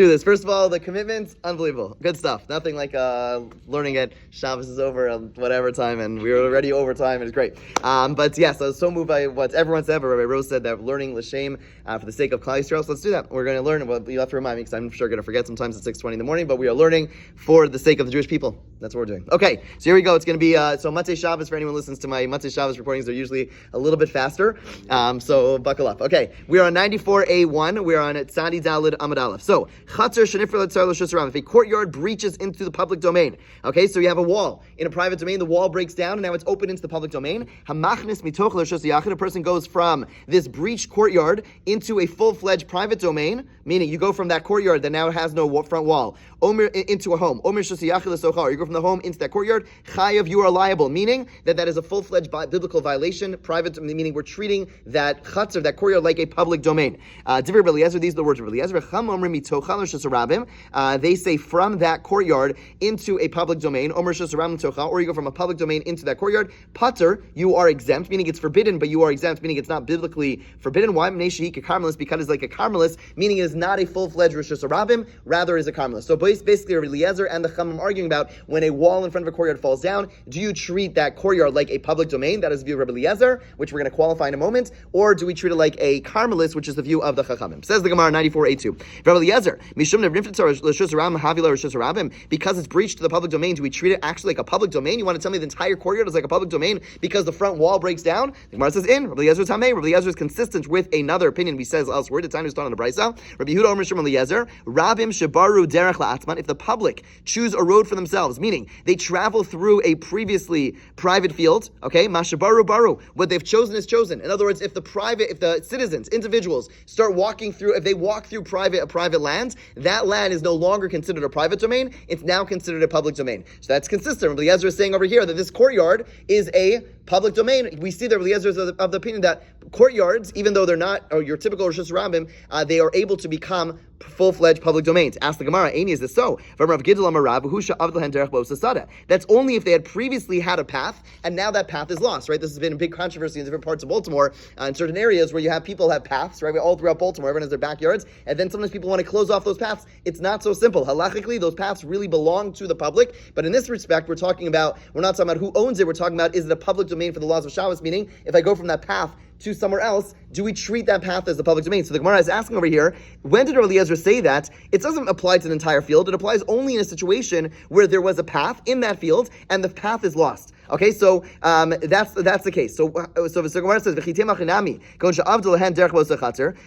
Do this. First of all, the commitment, unbelievable. Good stuff. Nothing like learning at Shabbos is over whatever time, and we were already over time, and it's great. But yes, I was so moved by what everyone said. Rabbi Rose said that learning l'shem for the sake of Klal Yisrael. So let's do that. We're going to learn. Well, you have to remind me because I'm sure going to forget sometimes at 6:20 in the morning. But we are learning for the sake of the Jewish people. That's what we're doing. Okay, so here we go. It's going to be so Matzei Shabbos. For anyone who listens to my Matzei Shabbos recordings, they're usually a little bit faster. So buckle up. Okay, we are on 94A1. We are on Tzadi Dalid Amud Aleph. So Chatzar Shenifra L'Tzar L'Shus Haram. If a courtyard breaches into the public domain, okay, so you have a wall in a private domain. The wall breaks down, and now it's open into the public domain. Hamachnis mitoch l'shus yachid. A person goes from this breached courtyard into a full-fledged private domain, meaning you go from that courtyard that now has no front wall, omer into a home. Omer shus yachid l'sochar. You go from the home into that courtyard. Chayav, you are liable, meaning that is a full-fledged biblical violation. Private, meaning we're treating that chutzner, that courtyard, like a public domain. Divrei Rabbi Eliezer, these are the words of Rabbi Eliezer. Cham omer mitoch l'shus harabim. They say from that courtyard into a public domain, Omer Shus Haram Tocha, or you go from a public domain into that courtyard. Pater, you are exempt, meaning it's forbidden, but you are exempt, meaning it's not biblically forbidden. Why? Because it's like a Carmelist, meaning it is not a full-fledged Rosh Hashanah, rather is a Carmelist. So basically, Rabbi Eliezer and the Chachamim are arguing about when a wall in front of a courtyard falls down, do you treat that courtyard like a public domain? That is the view of Rabbi Eliezer, which we're going to qualify in a moment, or do we treat it like a Carmelist, which is the view of the Chachamim? Says the Gemara 94a2. Rabbi Eliezer, because it's breached to the public domain, do we treat it actually like a public domain? You want to tell me the entire courtyard is like a public domain because the front wall breaks down? The Gemara says in Rabbi Eliezer Tamei. Rabbi Eliezer is consistent with another opinion we says elsewhere. The time is done on the Brisa. Rabbi Yehuda Omer Shmuel Eliezer Rabim Shebaru Derech LaAtzman. If the public choose a road for themselves, meaning they travel through a previously private field, okay, Mashabaru Baru. What they've chosen is chosen. In other words, if the citizens, individuals, start walking through, if they walk through private lands, that land is no longer considered a private domain. It's now considered a public domain. So that's consistent. Rabbi Eliezer is saying over here that this courtyard is a public domain. We see that Rabbi Eliezer is of the opinion that courtyards, even though they're not your typical Rosh Hashanah, they are able to become full-fledged public domains. Ask the Gemara, Aini, is this so? That's only if they had previously had a path, and now that path is lost, right? This has been a big controversy in different parts of Baltimore, in certain areas where you have people have paths, right? All throughout Baltimore, everyone has their backyards, and then sometimes people want to close off those paths. It's not so simple. Halachically, those paths really belong to the public, but in this respect, we're not talking about who owns it, we're talking about, is it a public domain for the laws of Shabbos, meaning, if I go from that path to somewhere else, do we treat that path as the public domain? So the Gemara is asking over here, when did Rabbi Eliezer say that? It doesn't apply to the entire field. It applies only in a situation where there was a path in that field and the path is lost. Okay, so that's the case. So the Gemara says,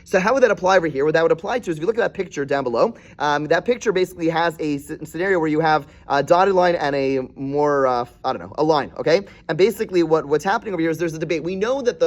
so how would that apply over here? What that would apply to is, if you look at that picture down below, that picture basically has a scenario where you have a dotted line and a more, a line, okay? And basically what's happening over here is there's a debate. We know that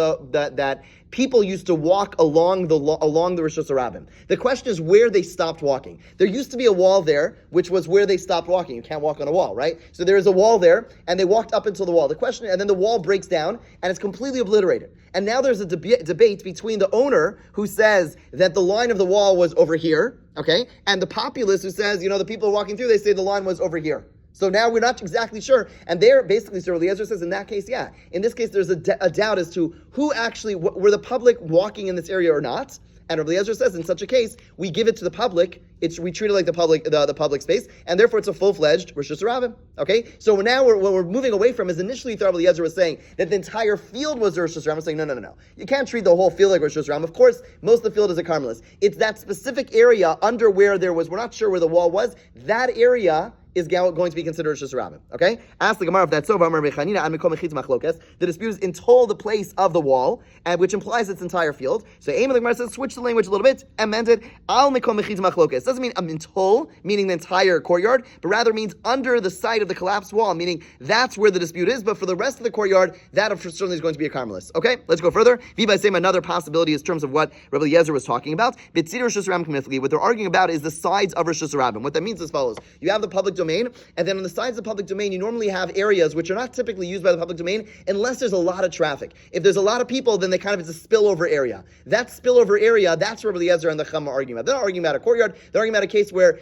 that people used to walk along the Rosh Hashanah. The question is where they stopped walking. There used to be a wall there, which was where they stopped walking. You can't walk on a wall, right? So there is a wall there, and they walked up until the wall. The question, and then the wall breaks down, and it's completely obliterated. And now there's a debate between the owner, who says that the line of the wall was over here, okay, and the populace, who says, the people walking through, they say the line was over here. So now we're not exactly sure. And there, basically, Sir Eliezer says, in that case, yeah. In this case, there's a doubt as to who actually, were the public walking in this area or not. And Rabbi Eliezer says, in such a case, we give it to the public. We treat it like the public space, and therefore it's a full-fledged Rosh Hashanah. Okay, so now what we're moving away from is, initially Rabbi Eliezer was saying that the entire field was Rosh Hashanah. Saying no. You can't treat the whole field like Rosh Hashanah. Of course, most of the field is a Carmelist. It's that specific area under where there was, we're not sure where the wall was, that area is going to be considered Rosh Hashanah. Okay? Ask the Gemara if that's so. The dispute is in the place of the wall, and which implies its entire field. So Aim of the Gemara says, switch the language a little bit, and meant it, al mekom mechitz machlokes. Doesn't mean mintol, meaning the entire courtyard, but rather means under the site of the collapsed wall, meaning that's where the dispute is, but for the rest of the courtyard, that certainly is going to be a Carmelist. Okay? Let's go further. Viva saying another possibility in terms of what Rabbi Eliezer was talking about. What they're arguing about is the sides of Rosh Hashanah. What that means is as follows. You have the public domain domain, and then on the sides of the public domain, you normally have areas which are not typically used by the public domain unless there's a lot of traffic. If there's a lot of people, then they kind of, it's a spillover area. That spillover area, that's where Eliezer and the Chum are arguing about. They're not arguing about a courtyard. They're arguing about a case where,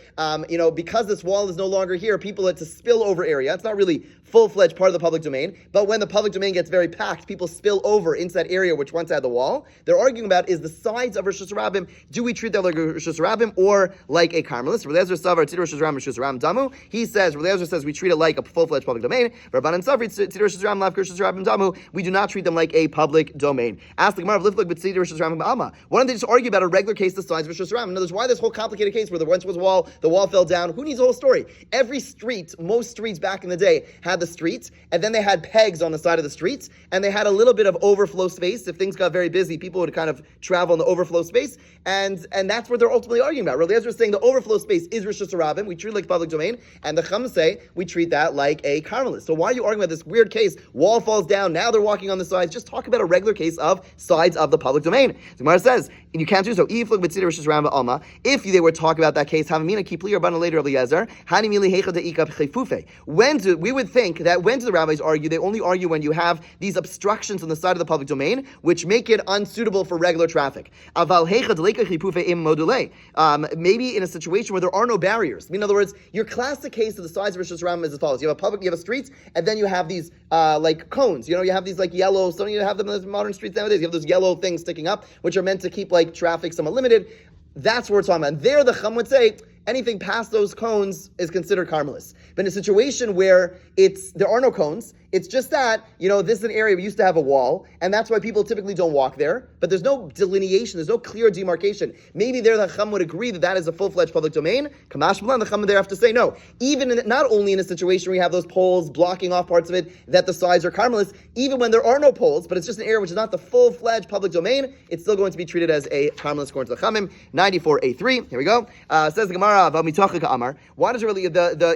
because this wall is no longer here, people, it's a spillover area. It's not really full-fledged part of the public domain, but when the public domain gets very packed, people spill over into that area which once had the wall. They're arguing about is the sides of Rosh Hashanah. Do we treat that like a Rosh Hashanah or like a Carmelist? Eliezer Savar Tzid Rosh Hashanah Rosh Hashanah Damu. He says, Eliezer says we treat it like a full-fledged public domain. Rabbanan Savar Tzid Rosh Hashanah Lav Rosh Hashanah Damu. We do not treat them like a public domain. Ask the Gemara of Liflik B'Tzid Rosh Hashanah Ba'alma. Why don't they just argue about a regular case the size of Rosh Hashanah? In other words, why this whole complicated case where there once was a wall, the wall fell down? Who needs the whole story? Every street, most streets back in the day had the streets, and then they had pegs on the side of the streets, and they had a little bit of overflow space. If things got very busy, people would kind of travel in the overflow space, and that's what they're ultimately arguing about. Eliezer is saying the overflow space is Rosh Hashanah, we treat it like public domain, and the Chum say we treat that like a Carmelist. So why are you arguing about this weird case? Wall falls down, now they're walking on the sides. Just talk about a regular case of sides of the public domain. The Gemara says, you can't do so. If they were talking about that case, we would think that when do the rabbis argue? They only argue when you have these obstructions on the side of the public domain, which make it unsuitable for regular traffic. Maybe in a situation where there are no barriers. In other words, your classic case of the size of Rosh Hashanah is as follows: you have a streets, and then you have these cones. You have these yellow. Some of you have them in the modern streets nowadays. You have those yellow things sticking up, which are meant to keep traffic somewhat limited. That's what we're talking about. And there, the Chum would say anything past those cones is considered Carmelist. But in a situation where there are no cones, it's just that, this is an area we used to have a wall, and that's why people typically don't walk there, but there's no delineation, there's no clear demarcation. Maybe there the Chum would agree that is a full-fledged public domain. Kamash Malan, the Chum would there have to say no. Not only in a situation where you have those poles blocking off parts of it, that the sides are Carmelist, even when there are no poles, but it's just an area which is not the full-fledged public domain, it's still going to be treated as a Carmelist according to the Chumim. 94a3, here we go. Says the Gemara, why does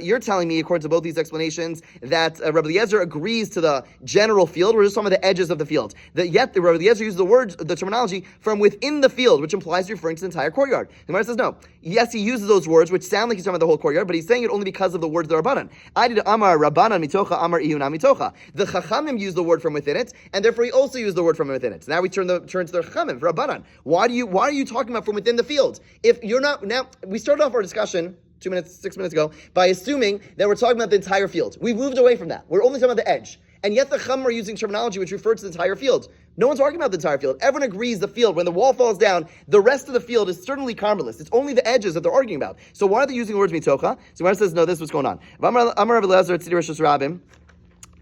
you're telling me, according to both these explanations, that Rabbi Eliezer agrees to the general field? We're just talking about the edges of the field. Yet Rabbi Eliezer uses the terminology from within the field, which implies referring to the entire courtyard. The Gemara says no. Yes, he uses those words, which sound like he's talking about the whole courtyard, but he's saying it only because of the words that are Rabbanan. I did Amar Rabbanan mitocha Amar Iyuna mitocha. The Chachamim use the word from within it, and therefore he also used the word from within it. So now we turn to the Chachamim for Rabbanan. Why are you talking about from within the field? If you're not, now we started off our discussion 6 minutes ago, by assuming that we're talking about the entire field. We've moved away from that. We're only talking about the edge. And yet the Chum are using terminology which refers to the entire field. No one's arguing about the entire field. Everyone agrees the field, when the wall falls down, the rest of the field is certainly Carmelist. It's only the edges that they're arguing about. So why are they using the words mitocha? So Gemara says, no, this is what's going on. Rabbi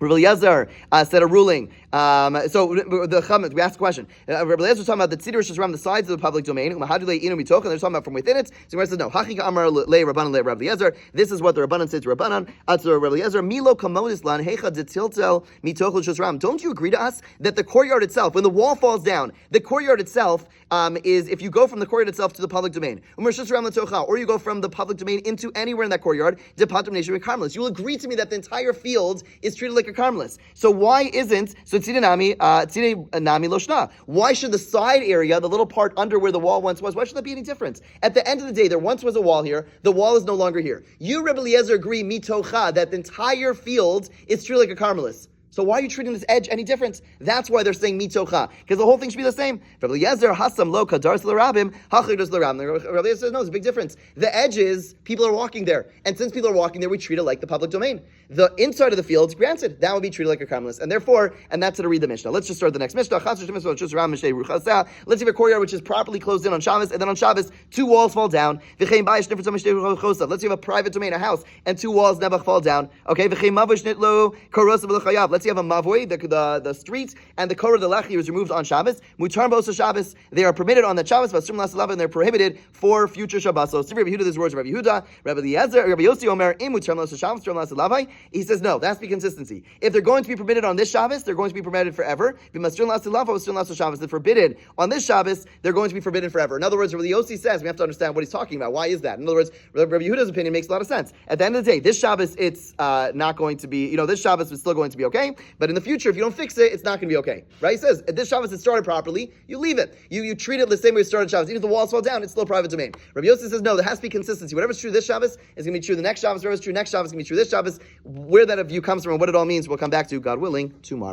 Eliezer said a ruling. So the Chum, we asked a question. Rabbi Eliezer was talking about the tzidur which is around the sides of the public domain. And they're talking about from within it. So Gemara says no. Hachika Amar le Rabbanan le Rabbi Eliezer. This is what the Rabbanan said to Rabbanan. To Rabbi Eliezer, Milo kamodis lan hecha detiltel mitochel shosram. Don't you agree to us that the courtyard itself, when the wall falls down, the courtyard itself is, if you go from the courtyard itself to the public domain, or you go from the public domain into anywhere in that courtyard, you'll agree to me that the entire field is treated like a Carmelist. So why isn't tzidei nami loshna? Why should the side area, the little part under where the wall once was, why should that be any different? At the end of the day, there once was a wall here. The wall is no longer here. You, Rabbi Eliezer, agree mitocha that the entire field is treated like a Carmelist. So why are you treating this edge any different? That's why they're saying mitocha, because the whole thing should be the same. Rabbi Eliezer hasam lo kadars l'rabim hachidus l'rabim. Rabbi Eliezer says no, there's a big difference. The edges, people are walking there, and since people are walking there, we treat it like the public domain. The inside of the field, granted, that would be treated like a Carmelist, and therefore, and that's how to read the Mishnah. Let's just start the next Mishnah. Let's have a courtyard which is properly closed in on Shabbos, and then on Shabbos, 2 walls fall down. Let's have a private domain, a house, and 2 walls never fall down. Okay, let's have a mavoi, the street, and the korah the lechi is removed on Shabbos. Mutar b'os Shabbos, they are permitted on that Shabbos, and they're prohibited for future Shabbos. So, Rabbi Yehuda, these words of Rabbi Yehuda, Rabbi Eliezer, Rabbi Yossi Omer, mutar b'os Shabbos, he says no, that's the consistency. If they're going to be permitted on this Shabbos, they're going to be permitted forever. They're forbidden on this Shabbos, they're going to be forbidden forever. In other words, Rabbi Yossi says, we have to understand what he's talking about. Why is that? In other words, Rabbi Yehuda's opinion makes a lot of sense. At the end of the day, this Shabbos, it's not going to be, this Shabbos is still going to be okay. but in the future, if you don't fix it, it's not going to be okay, right? He says, at this Shabbos it started properly, you leave it. You treat it the same way it started Shabbos. Even if the walls fall down, it's still private domain. Rabbi Yossi says, no, there has to be consistency. Whatever's true this Shabbos is going to be true the next Shabbos. Whatever's true next Shabbos is going to be true this Shabbos. Where that view comes from and what it all means, we'll come back to, God willing, tomorrow.